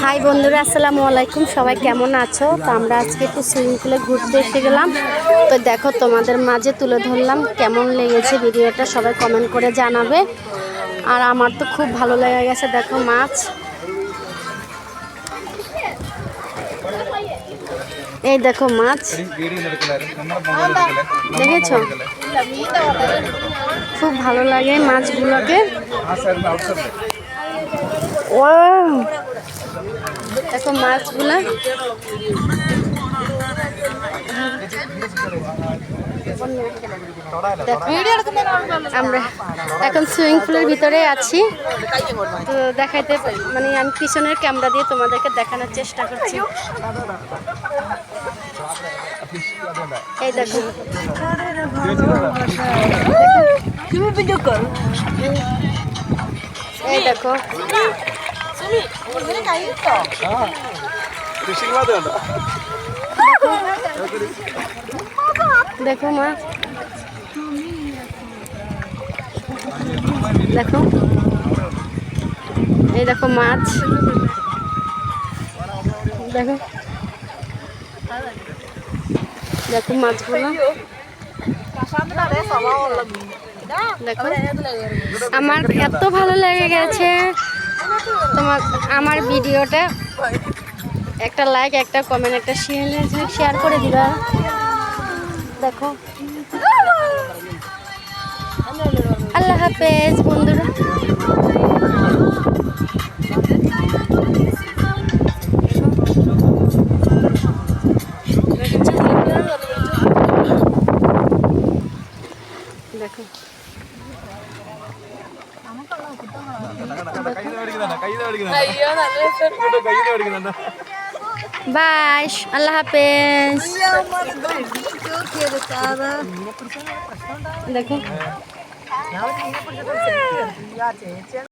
High বন্ধুরা, আসসালামু আলাইকুম। সবাই কেমন আছো? তো আমরা আজকে একটু সুইমিং পুলে ঘুরতে এসে গেলাম। তো দেখো, তোমাদের মাঝে তুলে ধরলাম। কেমন লেগেছে ভিডিওটা সবাই কমেন্ট করে জানাবে। আর আমার তো খুব ভালো লেগে গেছে। দেখো মাছ, এই দেখো মাছ দেখেছ, খুব ভালো লাগে মাছগুলোকে। ও দেখো মাছগুলো, আমরা এখন সুইমিং পুলের ভিতরে আছি। তো দেখাইতে মানে আমি পিছনের ক্যামেরা দিয়ে তোমাদেরকে দেখানোর চেষ্টা করছি। এই দেখো, এই দেখো দেখো মাছ, দেখো এই দেখো মাছ, দেখো দেখো মাছগুলো। দেখো আমার এত ভালো লেগে গেছে তোমার আমার ভিডিওটা। একটা লাইক, একটা কমেন্ট, একটা শেয়ার করে দিবা। দেখো, আল্লাহ হাফেজ বন্ধুরা। দেখো বাই, আল্লাহ হাফেজ। দেখো